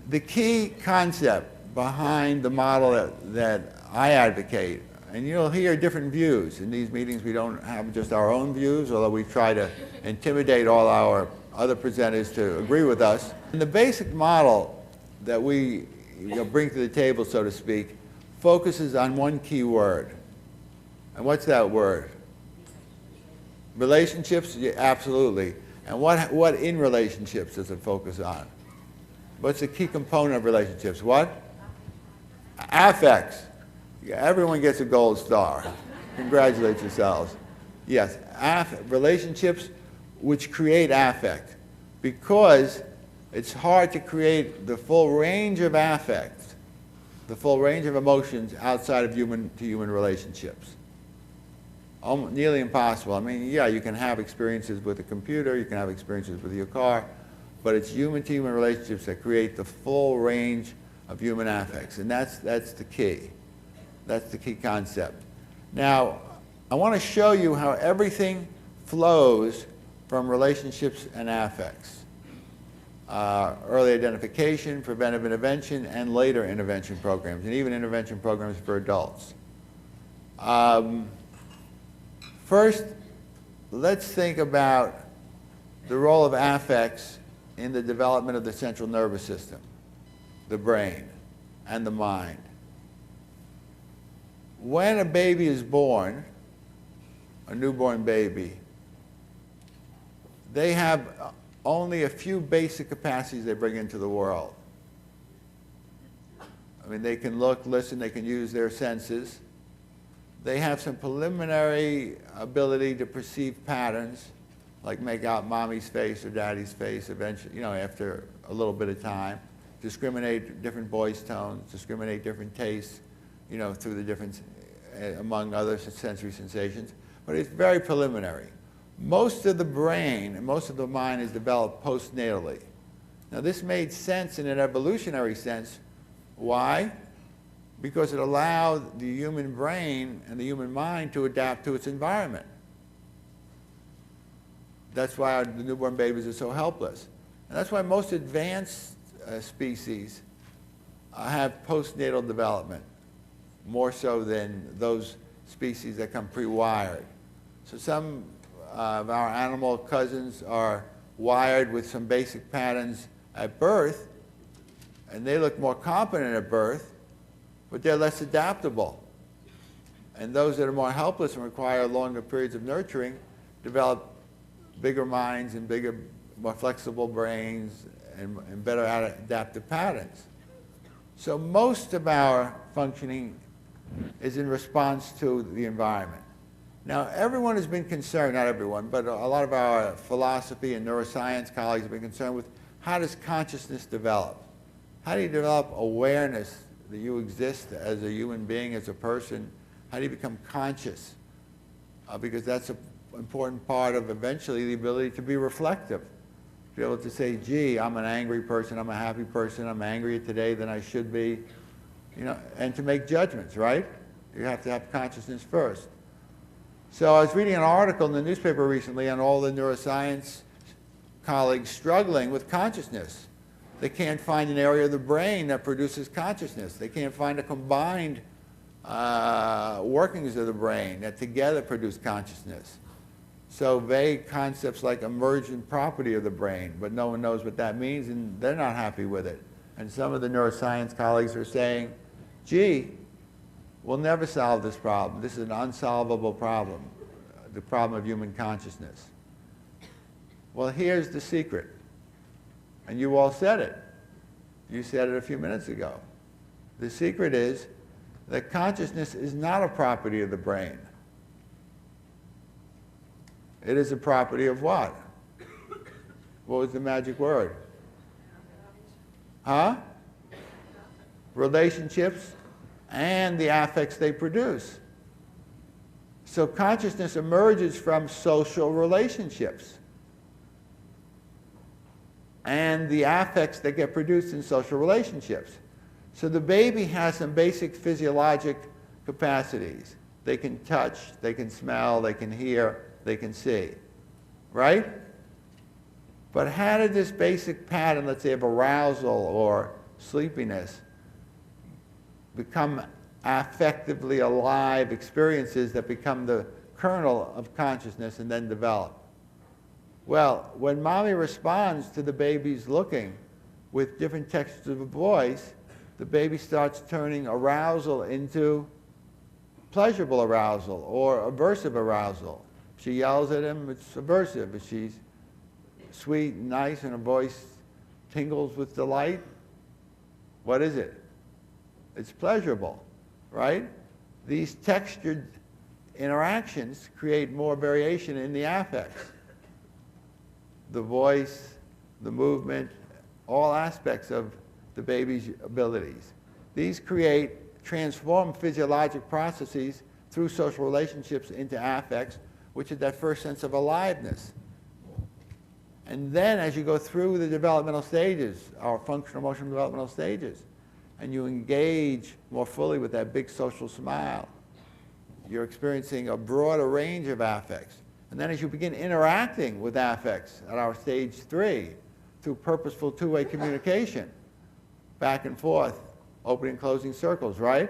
The key concept behind the model that I advocate, and you'll hear different views. In these meetings, we don't have just our own views, although we try to intimidate all our other presenters to agree with us. And the basic model that we bring to the table, so to speak, focuses on one key word. And what's that word? Relationships? Yeah, absolutely. And what in relationships does it focus on? What's the key component of relationships? What? Affects. Yeah, everyone gets a gold star. Congratulate yourselves. Yes, relationships which create affect, because it's hard to create the full range of affect, the full range of emotions outside of human-to-human relationships. Nearly impossible. I mean, yeah, you can have experiences with a computer, you can have experiences with your car, but it's human-to-human relationships that create the full range of human affects, and that's the key. That's the key concept. Now, I want to show you how everything flows from relationships and affects. Early identification, preventive intervention, and later intervention programs, and even intervention programs for adults. First, let's think about the role of affects in the development of the central nervous system, the brain, and the mind. When a baby is born, a newborn baby, they have only a few basic capacities they bring into the world. I mean, they can look, listen, they can use their senses. They have some preliminary ability to perceive patterns, like make out mommy's face or daddy's face eventually, after a little bit of time. Discriminate different voice tones, discriminate different tastes, through the difference among other sensory sensations. But it's very preliminary. Most of the brain and most of the mind is developed postnatally. Now, this made sense in an evolutionary sense. Why? Because it allowed the human brain and the human mind to adapt to its environment. That's why the newborn babies are so helpless. And that's why most advanced species have postnatal development, more so than those species that come pre-wired. So some of our animal cousins are wired with some basic patterns at birth, and they look more competent at birth, but they're less adaptable. And those that are more helpless and require longer periods of nurturing develop bigger minds and bigger, more flexible brains and better adaptive patterns. So most of our functioning is in response to the environment. Now, everyone has been concerned, not everyone, but a lot of our philosophy and neuroscience colleagues have been concerned with how does consciousness develop? How do you develop awareness that you exist as a human being, as a person? How do you become conscious? Because that's an important part of eventually the ability to be reflective. To be able to say, gee, I'm an angry person, I'm a happy person, I'm angrier today than I should be, and to make judgments, right? You have to have consciousness first. So I was reading an article in the newspaper recently on all the neuroscience colleagues struggling with consciousness. They can't find an area of the brain that produces consciousness. They can't find a combined workings of the brain that together produce consciousness. So vague concepts like emergent property of the brain, but no one knows what that means, and they're not happy with it. And some of the neuroscience colleagues are saying, gee, we'll never solve this problem. This is an unsolvable problem, the problem of human consciousness. Well, here's the secret. And you all said it. You said it a few minutes ago. The secret is that consciousness is not a property of the brain. It is a property of what? What was the magic word? Huh? Relationships and the affects they produce. So consciousness emerges from social relationships and the affects that get produced in social relationships. So the baby has some basic physiologic capacities. They can touch, they can smell, they can hear, they can see, right? But how did this basic pattern, let's say, of arousal or sleepiness, become affectively alive experiences that become the kernel of consciousness and then develop. Well, when mommy responds to the baby's looking with different textures of voice, the baby starts turning arousal into pleasurable arousal or aversive arousal. If she yells at him, it's aversive. If she's sweet and nice and her voice tingles with delight, what is it? It's pleasurable, right? These textured interactions create more variation in the affects. The voice, the movement, all aspects of the baby's abilities. These transform physiologic processes through social relationships into affects, which is that first sense of aliveness. And then as you go through the developmental stages, our functional emotional developmental stages, and you engage more fully with that big social smile, you're experiencing a broader range of affects. And then as you begin interacting with affects at our stage 3, through purposeful two-way communication, back and forth, opening and closing circles, right?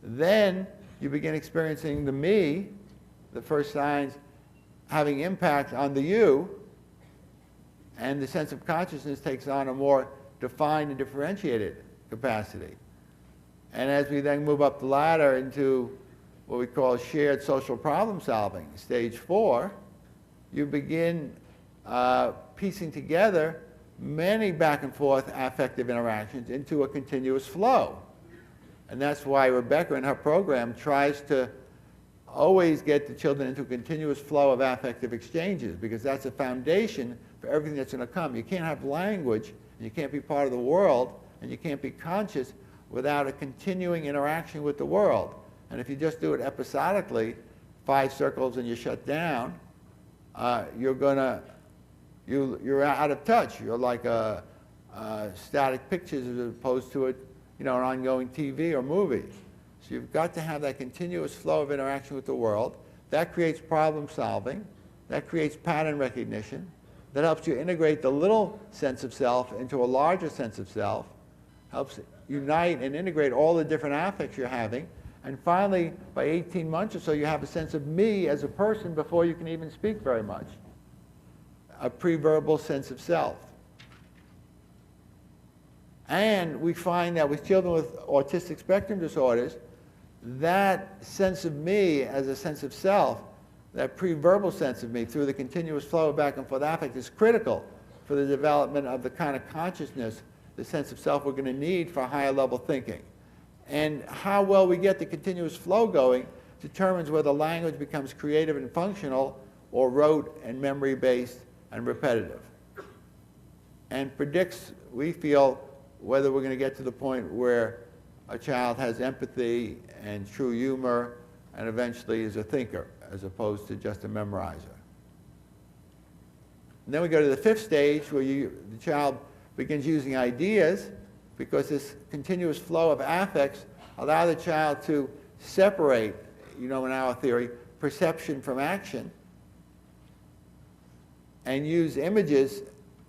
Then you begin experiencing the me, the first signs having impact on the you, and the sense of consciousness takes on a more defined and differentiated capacity. And as we then move up the ladder into what we call shared social problem solving, stage 4, you begin piecing together many back and forth affective interactions into a continuous flow. And that's why Rebecca in her program tries to always get the children into a continuous flow of affective exchanges, because that's a foundation for everything that's going to come. You can't have language, and you can't be part of the world, and you can't be conscious without a continuing interaction with the world. And if you just do it episodically, 5 circles and you shut down, you're out of touch. You're like static pictures as opposed to an ongoing TV or movie. So you've got to have that continuous flow of interaction with the world. That creates problem solving. That creates pattern recognition. That helps you integrate the little sense of self into a larger sense of self. Helps unite and integrate all the different affects you're having. And finally, by 18 months or so, you have a sense of me as a person before you can even speak very much. A pre-verbal sense of self. And we find that with children with autistic spectrum disorders, that sense of me as a sense of self, that pre-verbal sense of me through the continuous flow of back and forth affect is critical for the development of the kind of consciousness, the sense of self we're going to need for higher level thinking. And how well we get the continuous flow going determines whether language becomes creative and functional or rote and memory-based and repetitive. And predicts, we feel, whether we're going to get to the point where a child has empathy and true humor and eventually is a thinker as opposed to just a memorizer. And then we go to the 5th stage where the child begins using ideas, because this continuous flow of affects allow the child to separate, in our theory, perception from action, and use images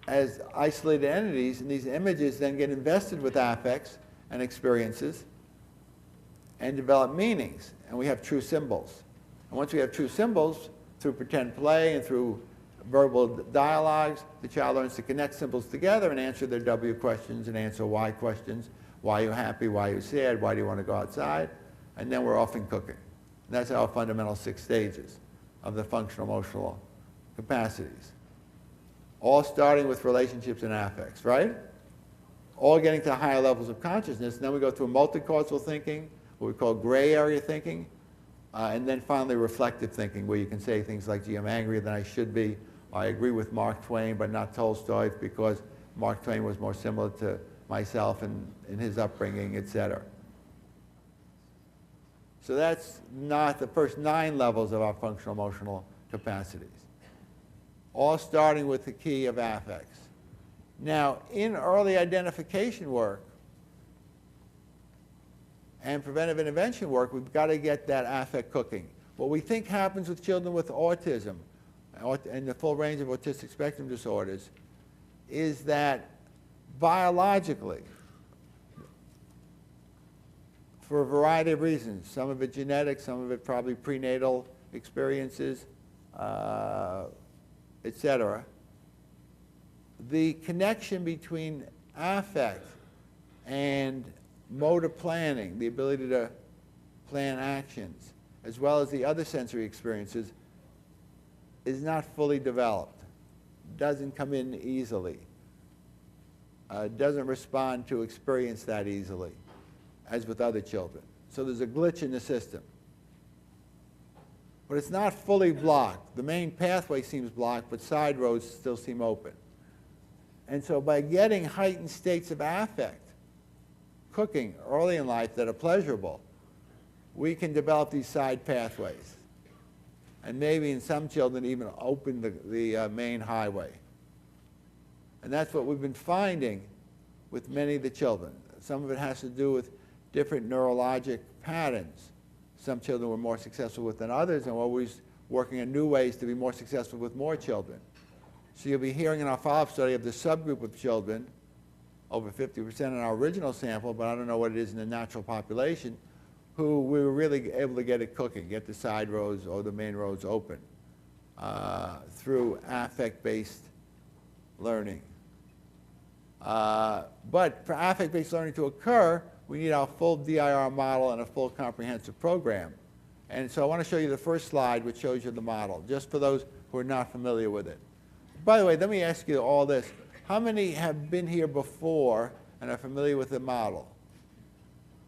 as isolated entities, and these images then get invested with affects and experiences and develop meanings, and we have true symbols. And once we have true symbols, through pretend play and through verbal dialogues, the child learns to connect symbols together and answer their W questions and answer why questions. Why are you happy? Why are you sad? Why do you want to go outside? And then we're off and cooking. And that's our fundamental 6 stages of the functional emotional capacities. All starting with relationships and affects, right? All getting to higher levels of consciousness. And then we go through multicausal thinking, what we call gray area thinking, and then finally reflective thinking, where you can say things like, gee, I'm angrier than I should be. I agree with Mark Twain, but not Tolstoy, because Mark Twain was more similar to myself in his upbringing, etc. So that's not the first 9 levels of our functional emotional capacities. All starting with the key of affects. Now, in early identification work and preventive intervention work, we've got to get that affect cooking. What we think happens with children with autism and the full range of autistic spectrum disorders is that biologically, for a variety of reasons, some of it genetic, some of it probably prenatal experiences, etc. The connection between affect and motor planning, the ability to plan actions, as well as the other sensory experiences, is not fully developed, doesn't come in easily, doesn't respond to experience that easily, as with other children. So there's a glitch in the system. But it's not fully blocked. The main pathway seems blocked, but side roads still seem open. And so by getting heightened states of affect, cooking early in life that are pleasurable, we can develop these side pathways. And maybe in some children even open the main highway. And that's what we've been finding with many of the children. Some of it has to do with different neurologic patterns. Some children were more successful with than others, and we're always working on new ways to be more successful with more children. So you'll be hearing in our follow-up study of the subgroup of children, over 50% in our original sample, but I don't know what it is in the natural population, who we were really able to get it cooking, get the side roads or the main roads open through affect-based learning. But for affect-based learning to occur, we need our full DIR model and a full comprehensive program. And so I want to show you the first slide, which shows you the model, just for those who are not familiar with it. By the way, let me ask you all this. How many have been here before and are familiar with the model?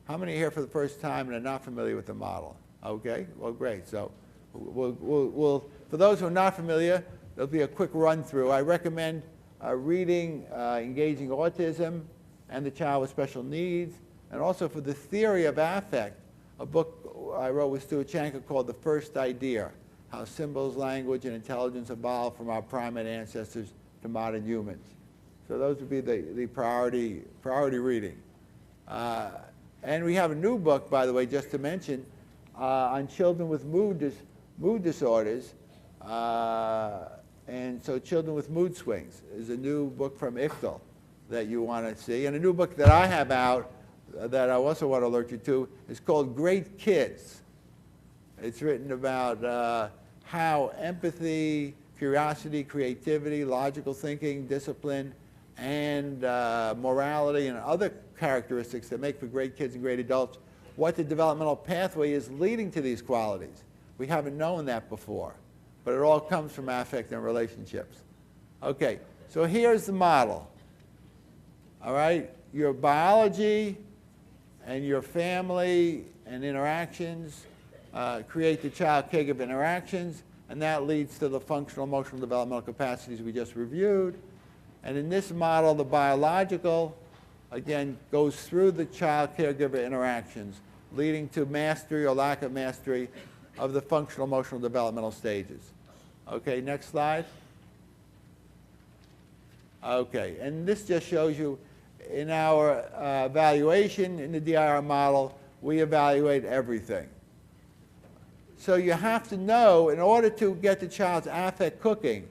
How many are here for the first time and are not familiar with the model? Okay, well, great. So for those who are not familiar, there'll be a quick run through. I recommend reading Engaging Autism and the Child with Special Needs, and also for the theory of affect, a book I wrote with Stuart Chanka called The First Idea, How Symbols, Language, and Intelligence Evolved from Our Primate Ancestors to Modern Humans. So those would be the priority reading. And we have a new book, by the way, just to mention, on children with mood disorders. And so Children with Mood Swings is a new book from ICTL that you want to see. And a new book that I have out that I also want to alert you to is called Great Kids. It's written about how empathy, curiosity, creativity, logical thinking, discipline, and morality and other characteristics that make for great kids and great adults, what the developmental pathway is leading to these qualities. We haven't known that before, but it all comes from affect and relationships. Okay, so here's the model. All right, your biology and your family and interactions create the child-caregiver interactions, and that leads to the functional, emotional, developmental capacities we just reviewed. And in this model, the biological, again, goes through the child-caregiver interactions, leading to mastery or lack of mastery of the functional, emotional, developmental stages. Okay, next slide. Okay, and this just shows you in our evaluation in the DIR model, we evaluate everything. So you have to know, in order to get the child's affect cooking,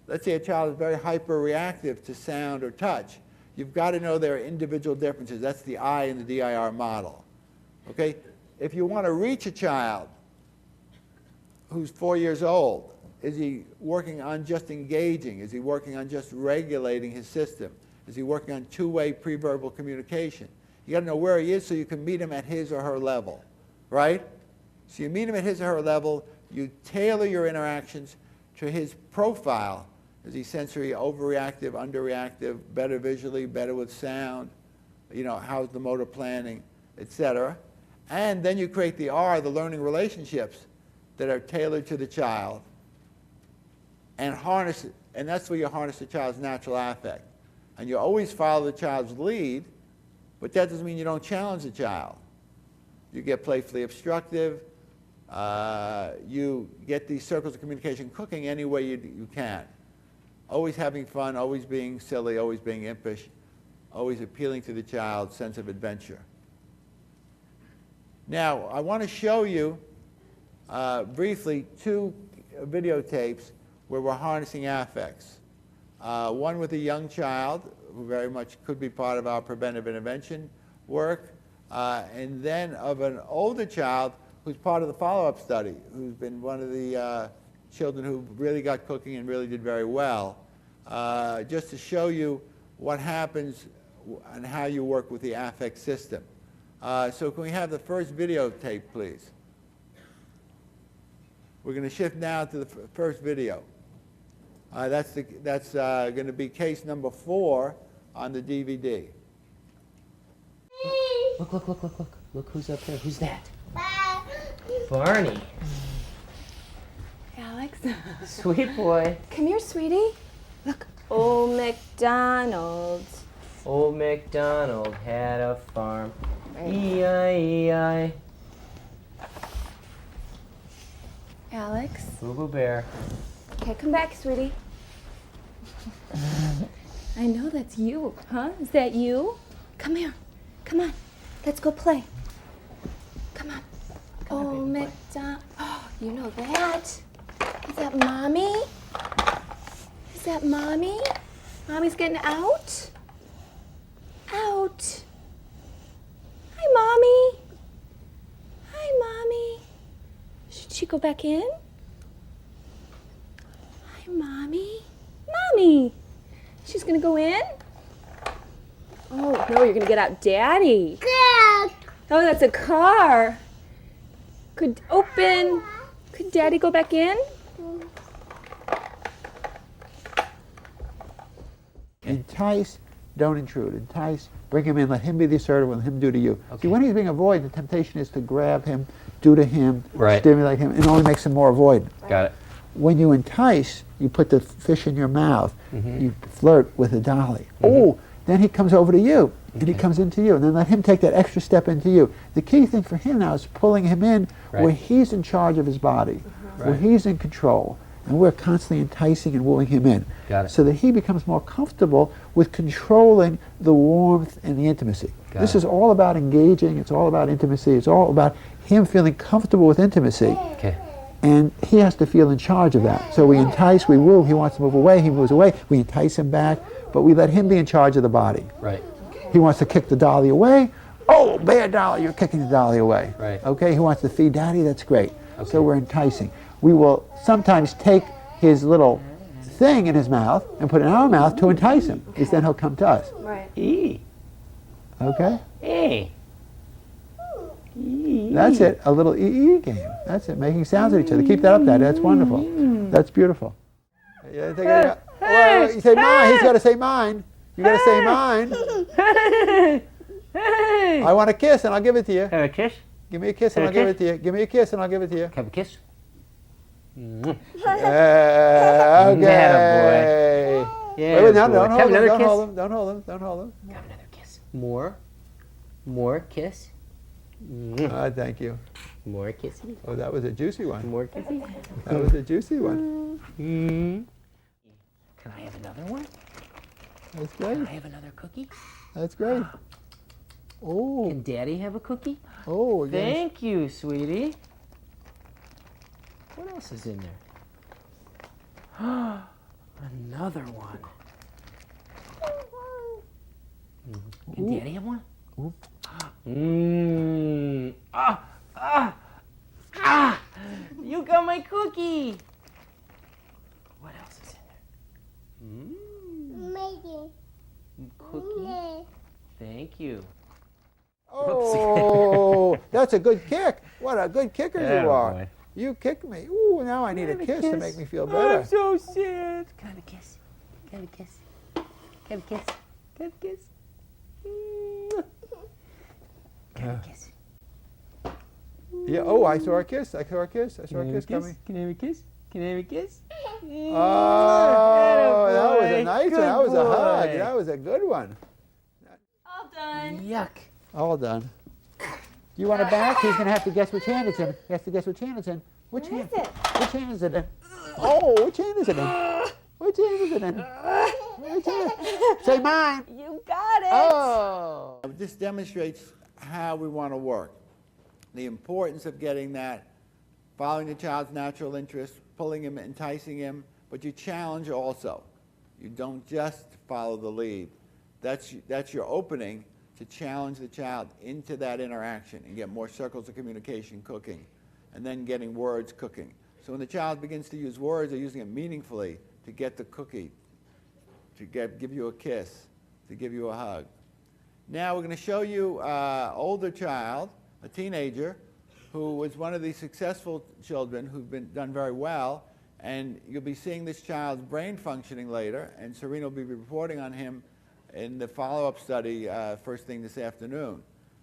let's say a child is very hyper-reactive to sound or touch, you've got to know their individual differences. That's the I in the DIR model. Okay? If you want to reach a child who's 4 years old, is he working on just engaging? Is he working on just regulating his system? Is he working on two-way pre-verbal communication? You got to know where he is so you can meet him at his or her level, right? So you meet him at his or her level, you tailor your interactions to his profile. Is he sensory overreactive, underreactive, better visually, better with sound? You know, how's the motor planning, etc. And then you create the R, the learning relationships that are tailored to the child, and harness it. And that's where you harness the child's natural affect. And you always follow the child's lead, but that doesn't mean you don't challenge the child. You get playfully obstructive. You get these circles of communication cooking any way you can. Always having fun, always being silly, always being impish, always appealing to the child's sense of adventure. Now, I want to show you briefly two videotapes where we're harnessing affects. One with a young child, who very much could be part of our preventive intervention work, and then of an older child who's part of the follow-up study, who's been one of the children who really got cooking and really did very well, just to show you what happens and how you work with the affect system. So can we have the first videotape, please? We're going to shift now to the first video. That's going to be case number 4 on the DVD. Look, look, look, look, look. Look who's up there. Who's that? Barney. Alex. Sweet boy. Come here, sweetie. Look. Old MacDonald. Old MacDonald had a farm. Right. E-I-E-I. Alex. Boo-boo bear. Okay, come back, sweetie. I know that's you, huh? Is that you? Come here. Come on. Let's go play. Come on. Oh, MacDonald. Oh, you know that? Is that Mommy? Is that Mommy? Mommy's getting out? Out. Hi, Mommy. Hi, Mommy. Should she go back in? Hi, Mommy. Mommy. She's gonna go in? Oh, no, you're gonna get out Daddy. Oh, that's a car. Could open. Could Daddy go back in? Entice, don't intrude. Entice, bring him in, let him be the assertive, let him do to you. Okay. See, when he's being avoided, the temptation is to grab him, do to him, Right. stimulate him, and it only makes him more avoidant. Got it. When you entice, you put the fish in your mouth, you flirt with the dolly. Oh, then he comes over to you, and he comes into you, and then let him take that extra step into you. The key thing for him now is pulling him in where he's in charge of his body, where he's in control, and we're constantly enticing and wooing him in. Got it. So that he becomes more comfortable with controlling the warmth and the intimacy. This is all about engaging, it's all about intimacy, it's all about him feeling comfortable with intimacy. Okay. And he has to feel in charge of that. So we entice, we woo, he wants to move away, he moves away, we entice him back, but we let him be in charge of the body. Right. He wants to kick the dolly away. Oh, bad dolly, you're kicking the dolly away. Right. Okay, he wants to feed Daddy, that's great. Okay. So we're enticing. We will sometimes take his little thing in his mouth and put it in our mouth to entice him, because then he'll come to us. Right. E. Okay? Hey. E. That's it, a little ee game. That's it, making sounds at each other. Keep that up, Daddy, that's wonderful. That's beautiful. Yeah, take it out. Well, you say mine, he's got to say mine. You got to say mine. I want a kiss and I'll give it to you. Have a kiss? Give me a kiss and I'll give it to you. Give me a kiss and I'll give it to you. Have a kiss? Okay. Yeah, Wait, no, boy. don't Have hold him, another don't kiss? hold him, don't hold him, don't hold him. Have another kiss. More. More kiss. Thank you. More kissy. Oh, that was a juicy one. More kissy. That was a juicy one. Can I have another one? That's Can great. I have another cookie? That's great. Oh, Can Daddy have a cookie? oh, again. Thank you, sweetie. What else is in there? Another one. Can Daddy have one? Ooh. You got my cookie. What else is in there? Cookie. Thank you. Oh, that's a good kick. What a good kicker you are. boy. You kicked me. Ooh, now I need a kiss to make me feel better. I'm so sad. Can I have a kiss? Can I have a kiss? Can I have a kiss? Can I have a kiss? Can I have a kiss? Yeah. Oh, I saw a kiss. I saw a kiss. I saw a kiss coming. Can I have a kiss? Can I have a kiss? Oh, that was a nice one. That was a hug. boy. That was a good one. All done. Yuck. All done. Do you want it back? He's going to have to guess which hand it's in. He has to guess which hand it's in. Which hand? is it? Which hand is it in? Oh, which hand is it in? Which hand is it in? Which hand? Say mine. You got it. Oh. This demonstrates how we want to work. The importance of getting that, following the child's natural interest, pulling him, enticing him, but you challenge also. You don't just follow the lead. that's your opening to challenge the child into that interaction and get more circles of communication cooking, and then getting words cooking. So when the child begins to use words, they're using it meaningfully to get the cookie, to give you a kiss, to give you a hug. Now we're going to show you an older child, a teenager, who was one of these successful children who've done very well, and you'll be seeing this child's brain functioning later, and Serena will be reporting on him in the follow-up study first thing this afternoon.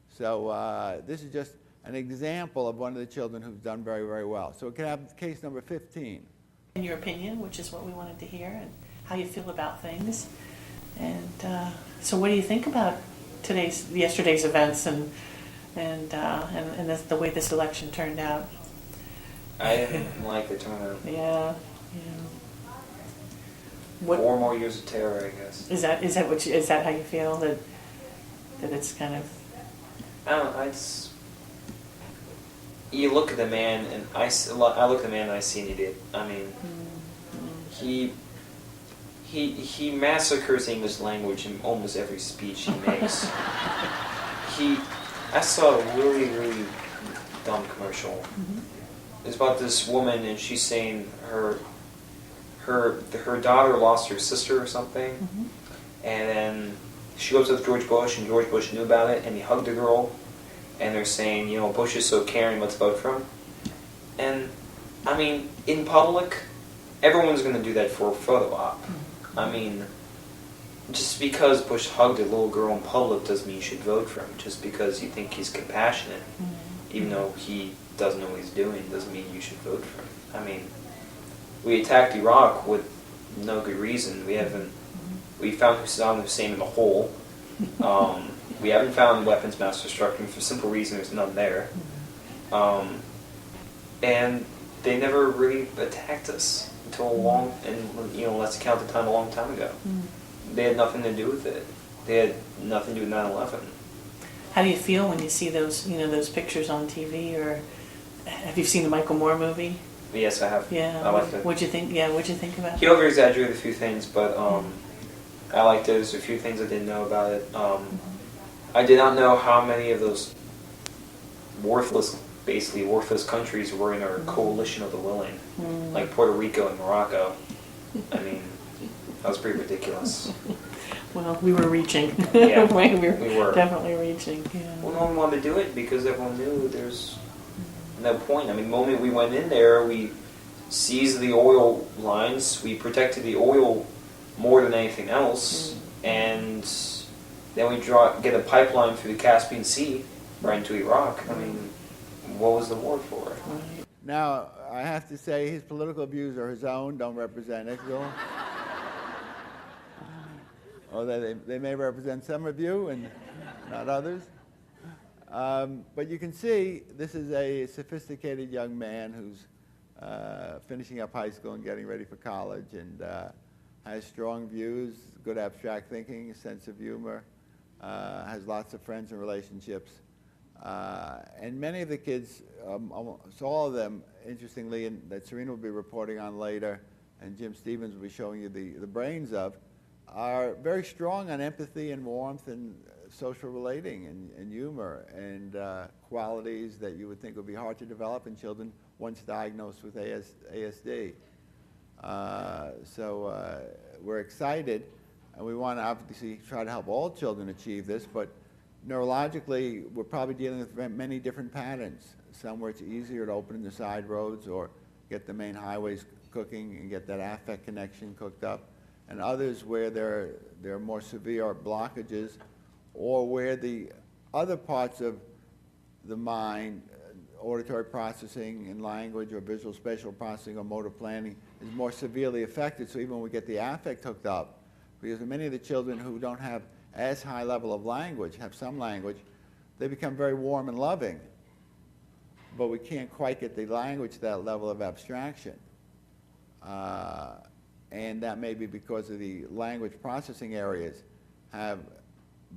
So this is just an example of one of the children who's done very, very well. So we can have case number 15. In your opinion, which is what we wanted to hear, and how you feel about things. And so what do you think about yesterday's events and the way this election turned out? I didn't like the turnout. Yeah. 4 more years of terror, I guess. Is that how you feel, that it's kind of? I don't know. You look at the man, and I look at the man and I see an idiot. I mean, he massacres English language in almost every speech he makes. I saw a really, really dumb commercial. Mm-hmm. It's about this woman, and she's saying her daughter lost her sister or something, mm-hmm. and then she goes with George Bush, and George Bush knew about it, and he hugged the girl, and they're saying, Bush is so caring, let's vote for him. And, I mean, in public, everyone's going to do that for a photo op. Mm-hmm. I mean, just because Bush hugged a little girl in public doesn't mean you should vote for him. Just because you think he's compassionate, mm-hmm. even though he doesn't know what he's doing, doesn't mean you should vote for him. I mean, we attacked Iraq with no good reason. We found Saddam Hussein in the hole. We haven't found weapons mass destruction for the simple reason there's none there. And they never really attacked us until let's count the time a long time ago. They had nothing to do with it. They had nothing to do with 9/11. How do you feel when you see those pictures on TV, or have you seen the Michael Moore movie? Yes, I have. Yeah. I liked it. What'd you think? Yeah, what'd you think about it? He over-exaggerated a few things, but I liked it. There's a few things I didn't know about it. I did not know how many of those worthless countries were in our coalition of the willing, like Puerto Rico and Morocco. I mean, that was pretty ridiculous. Well, we were reaching. Yeah, we were definitely reaching. Yeah. Well, no one wanted to do it because everyone knew there's no point. I mean, the moment we went in there, we seized the oil lines. We protected the oil more than anything else, and then we get a pipeline through the Caspian Sea right into Iraq. I mean, what was the war for? Now, I have to say his political views are his own, don't represent Israel. Although they may represent some of you and not others. But you can see this is a sophisticated young man who's finishing up high school and getting ready for college, and has strong views, good abstract thinking, a sense of humor, has lots of friends and relationships. And many of the kids, almost all of them, interestingly, and that Serena will be reporting on later, and Jim Stevens will be showing you the brains of, are very strong on empathy and warmth and social relating and humor and qualities that you would think would be hard to develop in children once diagnosed with ASD. So we're excited, and we want to obviously try to help all children achieve this, but neurologically, we're probably dealing with many different patterns. Some where it's easier to open the side roads or get the main highways cooking and get that affect connection cooked up, and others where there are more severe blockages, or where the other parts of the mind, auditory processing and language or visual spatial processing or motor planning, is more severely affected. So even when we get the affect hooked up, because many of the children who don't have as high level of language, have some language, they become very warm and loving. But we can't quite get the language to that level of abstraction. And that may be because of the language processing areas have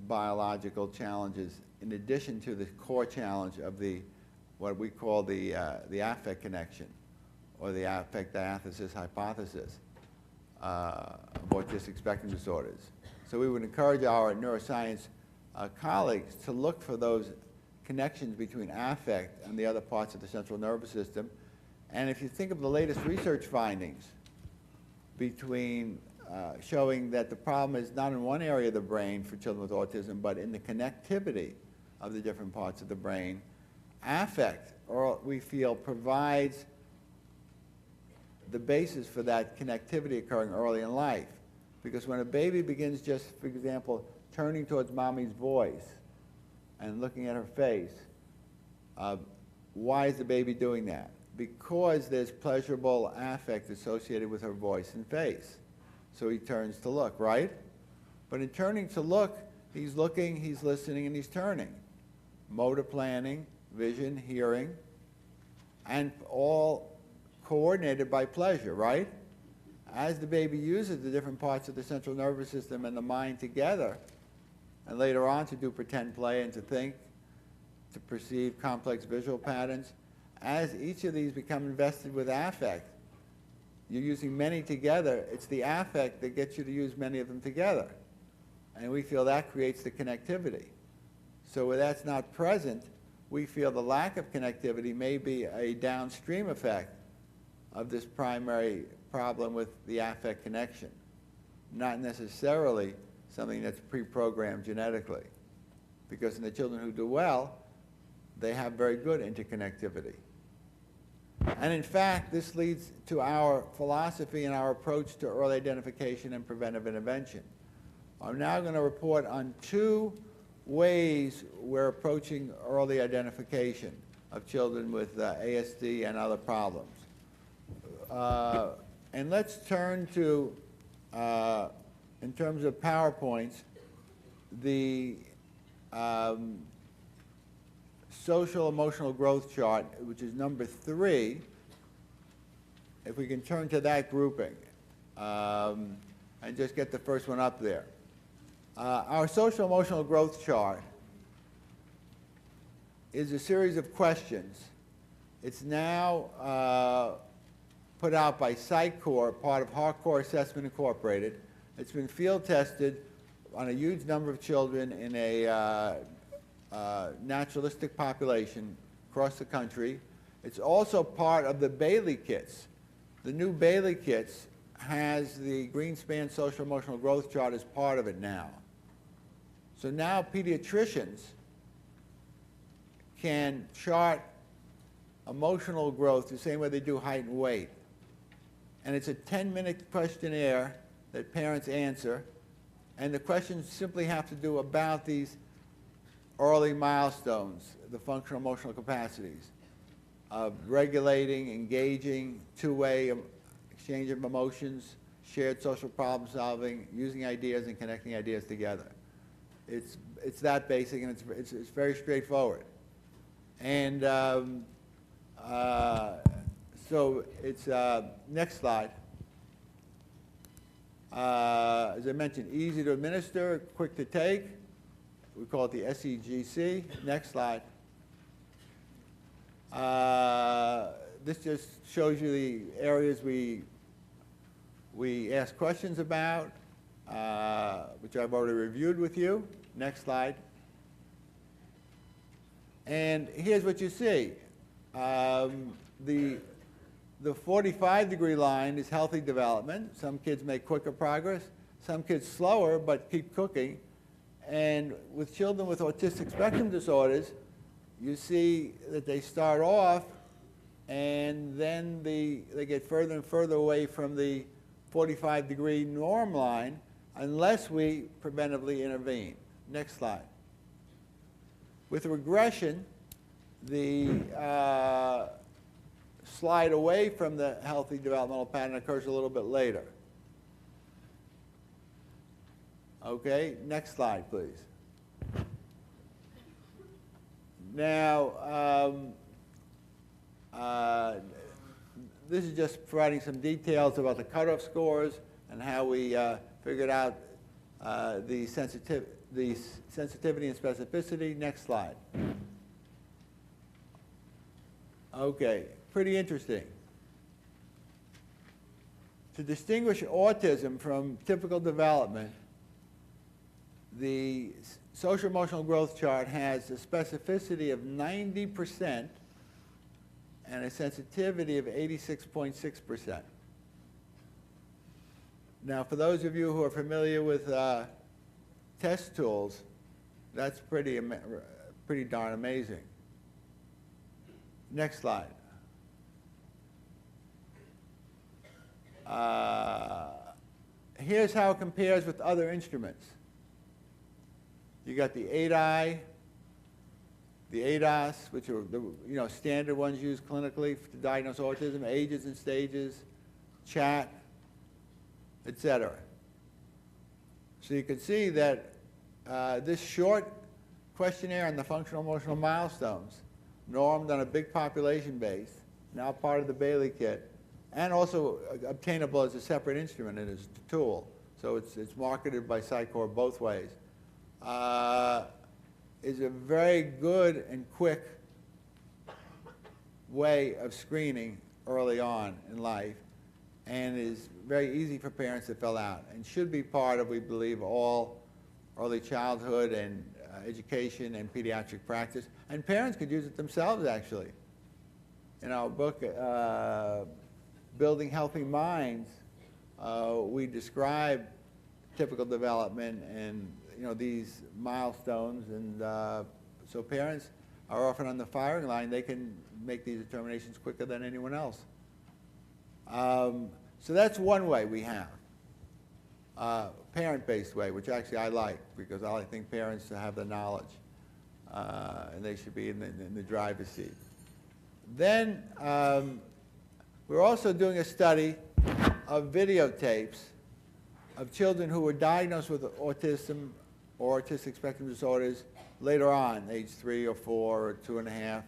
biological challenges in addition to the core challenge of what we call the affect connection, or the affect diathesis hypothesis of autistic spectrum disorders. So we would encourage our neuroscience colleagues to look for those connections between affect and the other parts of the central nervous system. And if you think of the latest research findings between showing that the problem is not in one area of the brain for children with autism, but in the connectivity of the different parts of the brain, affect, or we feel, provides the basis for that connectivity occurring early in life. Because when a baby begins just, for example, turning towards mommy's voice and looking at her face, why is the baby doing that? Because there's pleasurable affect associated with her voice and face. So he turns to look, right? But in turning to look, he's looking, he's listening, and he's turning. Motor planning, vision, hearing, and all coordinated by pleasure, right? As the baby uses the different parts of the central nervous system and the mind together, and later on to do pretend play and to think, to perceive complex visual patterns, as each of these become invested with affect, you're using many together, it's the affect that gets you to use many of them together. And we feel that creates the connectivity. So where that's not present, we feel the lack of connectivity may be a downstream effect of this primary problem with the affect connection, not necessarily something that's pre-programmed genetically. Because in the children who do well, they have very good interconnectivity. And in fact, this leads to our philosophy and our approach to early identification and preventive intervention. I'm now going to report on 2 ways we're approaching early identification of children with ASD and other problems. And let's turn to, in terms of PowerPoints, the social emotional growth chart, which is number 3. If we can turn to that grouping and just get the first one up there. Our social emotional growth chart is a series of questions. It's now put out by PsyCore, part of Hardcore Assessment Incorporated. It's been field tested on a huge number of children in a naturalistic population across the country. It's also part of the Bailey kits. The new Bailey kits has the Greenspan social emotional growth chart as part of it now. So now pediatricians can chart emotional growth the same way they do height and weight. And it's a 10-minute questionnaire that parents answer, and the questions simply have to do about these early milestones, the functional emotional capacities of regulating, engaging, two-way exchange of emotions, shared social problem solving, using ideas and connecting ideas together. It's that basic, and it's very straightforward. And so it's next slide. As I mentioned, easy to administer, quick to take. We call it the SEGC. Next slide. This just shows you the areas we ask questions about, which I've already reviewed with you. Next slide. And here's what you see. The 45-degree line is healthy development. Some kids make quicker progress. Some kids slower, but keep cooking. And with children with autistic spectrum disorders, you see that they start off and then they get further and further away from the 45-degree norm line unless we preventively intervene. Next slide. With regression, the slide away from the healthy developmental pattern occurs a little bit later. Okay, next slide, please. Now, this is just providing some details about the cutoff scores and how we figured out the sensitivity and specificity. Next slide. Okay, pretty interesting. To distinguish autism from typical development, the social emotional growth chart has a specificity of 90% and a sensitivity of 86.6%. Now, for those of you who are familiar with test tools, that's pretty darn amazing. Next slide. Here's how it compares with other instruments. You got the 8i, the ADOS, which are the standard ones used clinically to diagnose autism, ages and stages, chat, etc. So you can see that this short questionnaire on the functional emotional milestones, normed on a big population base, now part of the Bailey kit, and also obtainable as a separate instrument and as a tool. So it's marketed by Psychor both ways. Is a very good and quick way of screening early on in life, and is very easy for parents to fill out, and should be part of, we believe, all early childhood and education and pediatric practice. And parents could use it themselves, actually. In our book, Building Healthy Minds, we describe typical development and these milestones, and so parents are often on the firing line. They can make these determinations quicker than anyone else. So that's one way we have. Parent-based way, which actually I like, because I think parents have the knowledge, and they should be in the driver's seat. Then we're also doing a study of videotapes of children who were diagnosed with autism or autistic spectrum disorders later on, age 3 or 4 or 2.5,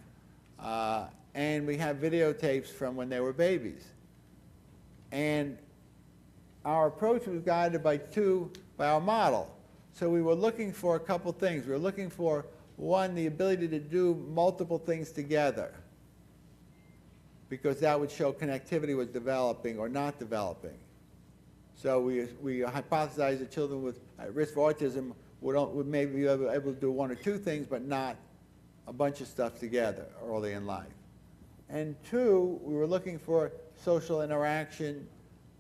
and we have videotapes from when they were babies. And our approach was guided by our model. So we were looking for a couple things. We were looking for, one, the ability to do multiple things together, because that would show connectivity was developing or not developing. So we hypothesized that children with at risk for autism would maybe be able to do one or two things, but not a bunch of stuff together early in life. And two, we were looking for social interaction,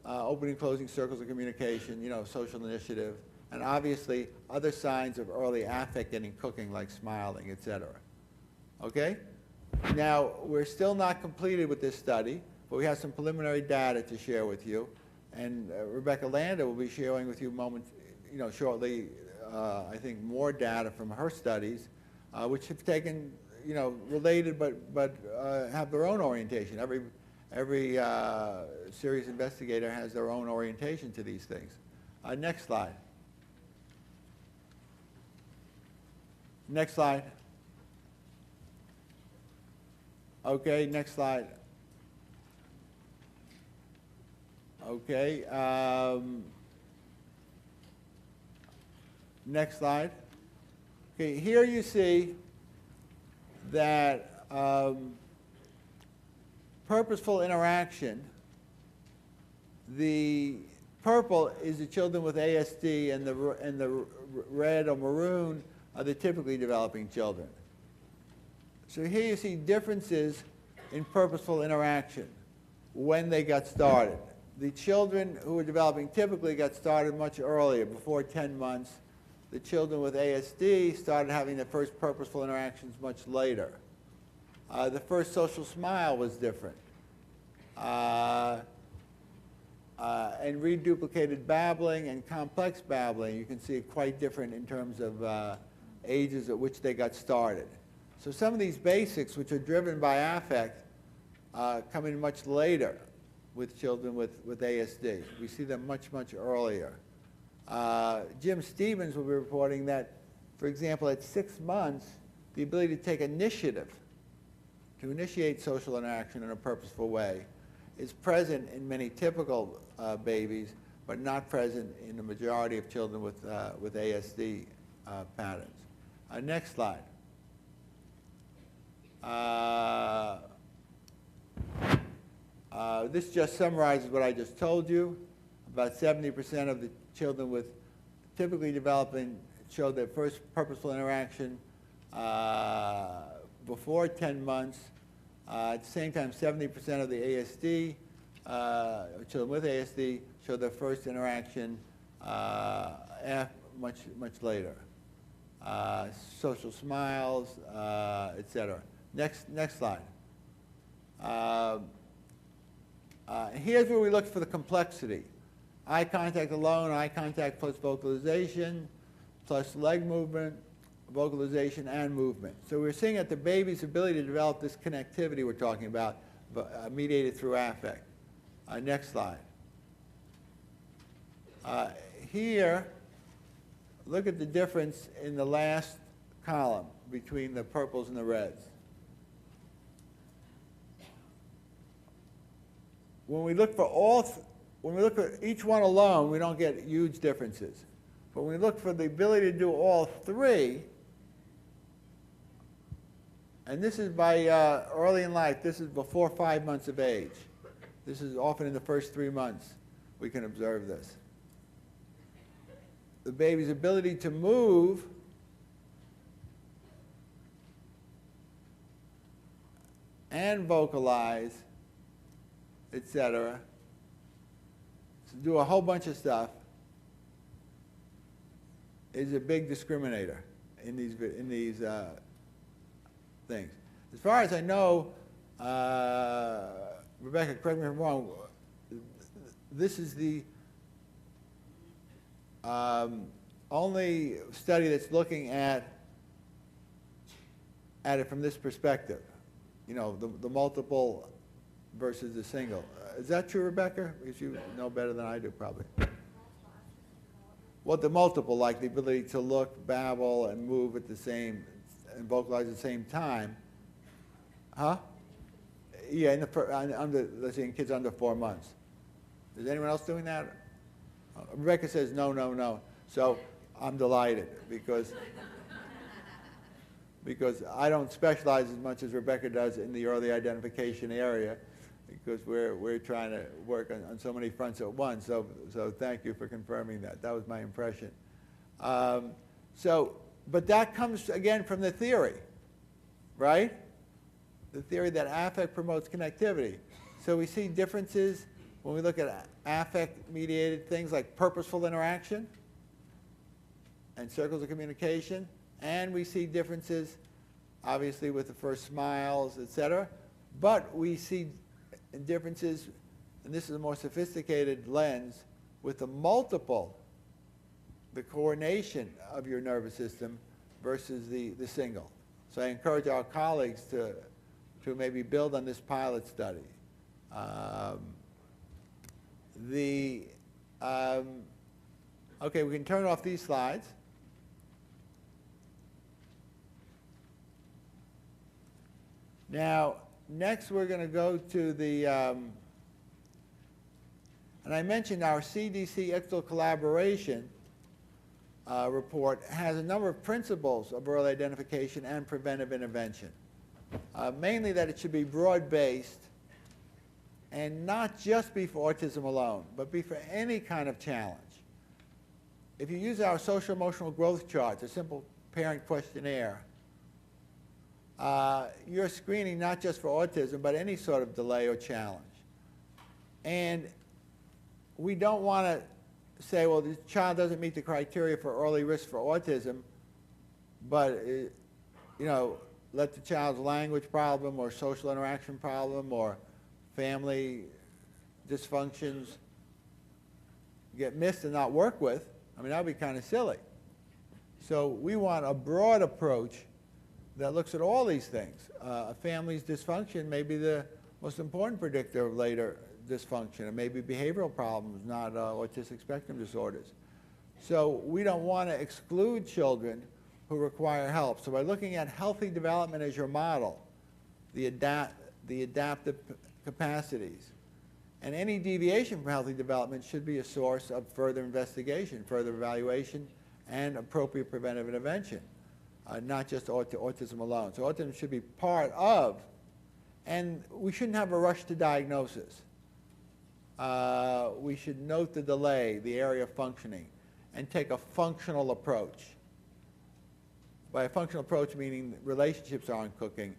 opening, closing circles of communication, social initiative, and obviously other signs of early affect getting cooking, like smiling, etc. Okay? Now, we're still not completed with this study, but we have some preliminary data to share with you. And Rebecca Landa will be sharing with you shortly, I think, more data from her studies, which have taken, related but have their own orientation. Every serious investigator has their own orientation to these things. Next slide. Next slide. Okay, next slide. Okay. Next slide. Okay, here you see that purposeful interaction, the purple is the children with ASD, and the red or maroon are the typically developing children. So here you see differences in purposeful interaction when they got started. The children who were developing typically got started much earlier, before 10 months. The children with ASD started having their first purposeful interactions much later. The first social smile was different. And reduplicated babbling and complex babbling, you can see it quite different in terms of ages at which they got started. So some of these basics, which are driven by affect, come in much later with children with ASD. We see them much, much earlier. Jim Stevens will be reporting that, for example, at 6 months, the ability to take initiative, to initiate social interaction in a purposeful way, is present in many typical babies, but not present in the majority of children with ASD patterns. Next slide. This just summarizes what I just told you. About 70% of the children with typically developing showed their first purposeful interaction before 10 months. At the same time, 70% of the ASD, children with ASD, showed their first interaction much later. Social smiles, etc. Next slide. Here's where we look for the complexity. Eye contact alone, eye contact plus vocalization, plus leg movement, vocalization, and movement. So we're seeing that the baby's ability to develop this connectivity we're talking about, mediated through affect. Next slide. Here, look at the difference in the last column between the purples and the reds. When we look for when we look at each one alone, we don't get huge differences. But when we look for the ability to do all three, and this is by early in life, this is before 5 months of age. This is often in the first 3 months we can observe this. The baby's ability to move and vocalize, etc., to do a whole bunch of stuff, is a big discriminator in these things. As far as I know, Rebecca, correct me if I'm wrong, this is the only study that's looking at it from this perspective. You know, the multiple versus the single. Is that true, Rebecca? Because you know better than I do, probably. Well, the multiple, like the ability to look, babble, and move at the same, and vocalize at the same time. Huh? Yeah, let's say in kids under 4 months. Is anyone else doing that? Rebecca says no, no, no. So I'm delighted because I don't specialize as much as Rebecca does in the early identification area, because we're trying to work on so many fronts at once. So thank you for confirming that. That was my impression. But that comes again from the theory, right? The theory that affect promotes connectivity. So we see differences when we look at affect-mediated things like purposeful interaction and circles of communication, and we see differences, obviously, with the first smiles, etc. But we see differences, and this is a more sophisticated lens, with the coordination of your nervous system versus the single. So I encourage our colleagues to maybe build on this pilot study. Okay, we can turn off these slides. Now, next we're going to go to the, and I mentioned our CDC external collaboration report has a number of principles of early identification and preventive intervention. Mainly that it should be broad-based and not just be for autism alone, but be for any kind of challenge. If you use our social emotional growth charts, a simple parent questionnaire, you're screening not just for autism, but any sort of delay or challenge. And we don't want to say, well, the child doesn't meet the criteria for early risk for autism, but let the child's language problem or social interaction problem or family dysfunctions get missed and not worked with. I mean, that would be kind of silly. So we want a broad approach that looks at all these things. A family's dysfunction may be the most important predictor of later dysfunction. It may be behavioral problems, not autistic spectrum disorders. So we don't want to exclude children who require help. So by looking at healthy development as your model, the adaptive capacities, and any deviation from healthy development should be a source of further investigation, further evaluation, and appropriate preventive intervention, not just autism alone. So autism should be part of, and we shouldn't have a rush to diagnosis. We should note the delay, the area of functioning, and take a functional approach. by a functional approach meaning relationships aren't cooking,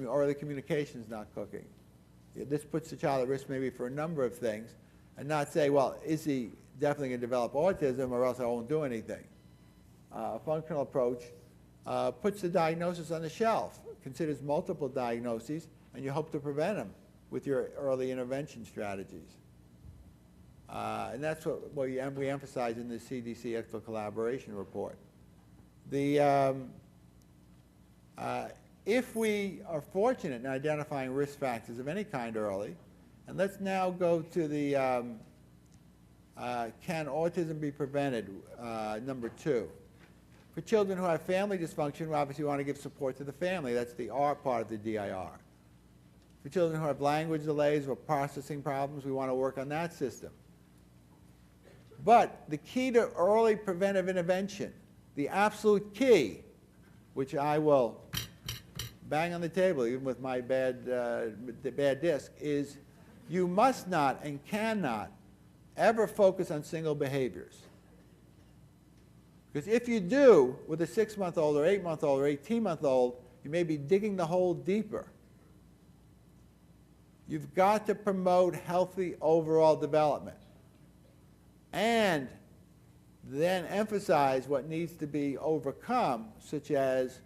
or the communication's not cooking. This puts the child at risk maybe for a number of things, and not say, well, is he definitely going to develop autism or else I won't do anything. A functional approach puts the diagnosis on the shelf, considers multiple diagnoses, and you hope to prevent them with your early intervention strategies. And that's what we emphasize in the CDC Ethical Collaboration Report. If we are fortunate in identifying risk factors of any kind early, and let's now go to the can autism be prevented, number 2. For children who have family dysfunction, we obviously want to give support to the family. That's the R part of the DIR. For children who have language delays or processing problems, we want to work on that system. But the key to early preventive intervention, the absolute key, which I will bang on the table even with my bad disc, is you must not and cannot ever focus on single behaviors. Because if you do, with a 6-month-old or 8-month-old or 18-month-old, you may be digging the hole deeper. You've got to promote healthy overall development. And then emphasize what needs to be overcome, such as,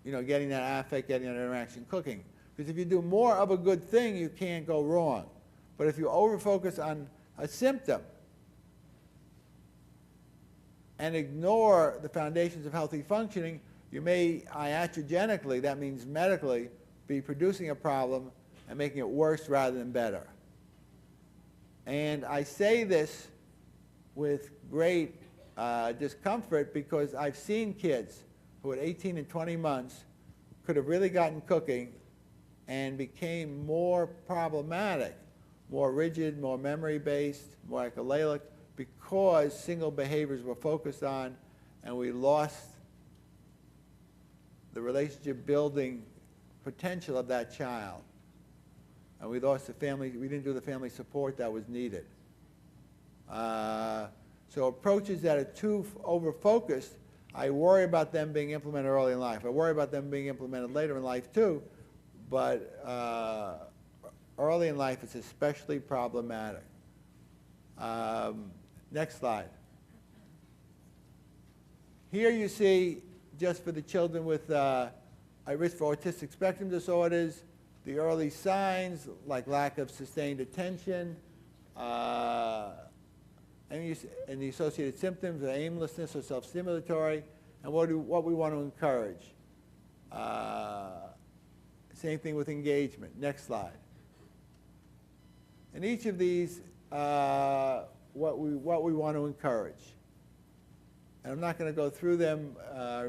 getting that affect, getting that interaction, cooking. Because if you do more of a good thing, you can't go wrong. But if you over-focus on a symptom and ignore the foundations of healthy functioning, you may iatrogenically, that means medically, be producing a problem and making it worse rather than better. And I say this with great discomfort because I've seen kids who at 18 and 20 months could have really gotten cooking and became more problematic, more rigid, more memory-based, more echolalic, because single behaviors were focused on and we lost the relationship building potential of that child. And we lost the family, we didn't do the family support that was needed. So approaches that are too over-focused, I worry about them being implemented early in life. I worry about them being implemented later in life too, but early in life it's especially problematic. Next slide. Here you see, just for the children with a risk for autistic spectrum disorders, the early signs like lack of sustained attention, and the associated symptoms of aimlessness or self-stimulatory, and what we want to encourage. Same thing with engagement. Next slide. And each of these, what we want to encourage. And I'm not going to go through them,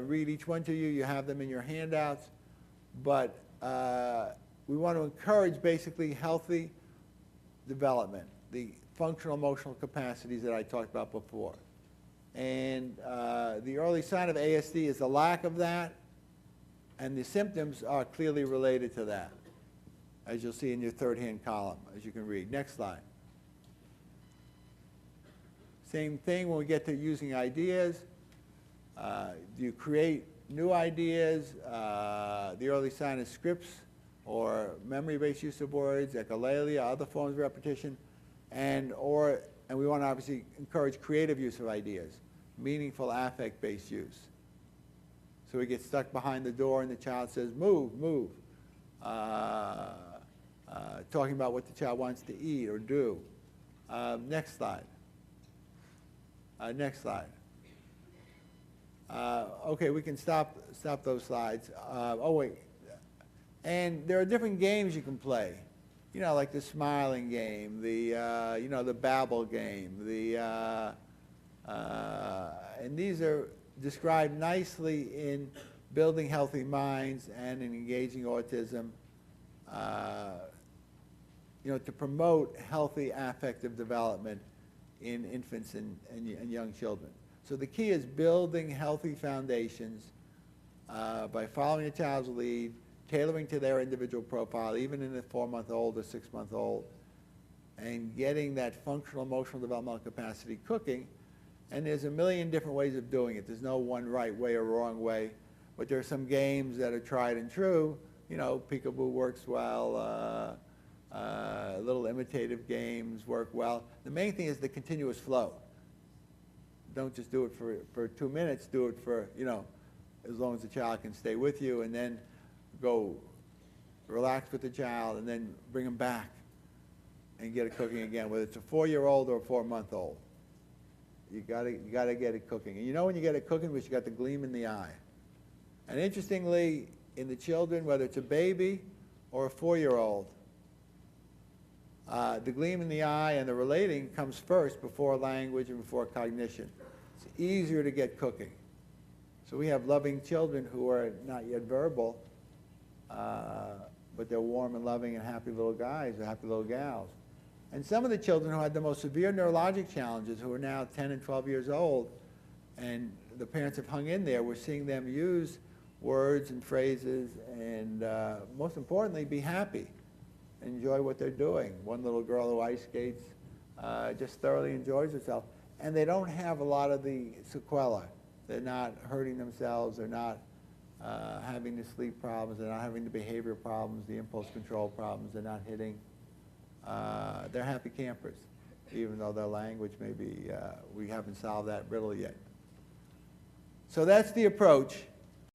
read each one to you. You have them in your handouts. But we want to encourage basically healthy development, the functional emotional capacities that I talked about before. And the early sign of ASD is the lack of that, and the symptoms are clearly related to that, as you'll see in your third-hand column, as you can read. Next slide. Same thing when we get to using ideas. Do you create new ideas? The early sign is scripts or memory-based use of words, echolalia, other forms of repetition, and we want to obviously encourage creative use of ideas, meaningful affect-based use. So we get stuck behind the door and the child says, move, move. Talking about what the child wants to eat or do. Next slide. Next slide. Okay, we can stop those slides. Oh, wait. And there are different games you can play. Like the smiling game, the babble game, and these are described nicely in Building Healthy Minds and in Engaging Autism, to promote healthy affective development in infants and young children. So the key is building healthy foundations by following a child's lead, tailoring to their individual profile, even in a 4-month-old or 6-month-old, and getting that functional emotional developmental capacity cooking. And there's a million different ways of doing it. There's no one right way or wrong way. But there are some games that are tried and true. You know, peekaboo works well. Little imitative games work well. The main thing is the continuous flow. Don't just do it for 2 minutes. Do it for, you know, as long as the child can stay with you, and then go relax with the child, and then bring them back and get it cooking again, whether it's a 4-year-old or a 4-month-old. You gotta get it cooking. And you know when you get it cooking, because you got the gleam in the eye. And interestingly, in the children, whether it's a baby or a 4-year-old, the gleam in the eye and the relating comes first before language and before cognition. It's easier to get cooking. So we have loving children who are not yet verbal, but they're warm and loving and happy little guys or happy little gals. And some of the children who had the most severe neurologic challenges, who are now 10 and 12 years old, and the parents have hung in there, we're seeing them use words and phrases and, most importantly, be happy. Enjoy what they're doing. One little girl who ice skates just thoroughly enjoys herself. And they don't have a lot of the sequelae. They're not hurting themselves. They're not having the sleep problems. They're not having the behavior problems, the impulse control problems. They're not hitting. They're happy campers, even though their language maybe, we haven't solved that riddle yet. So that's the approach.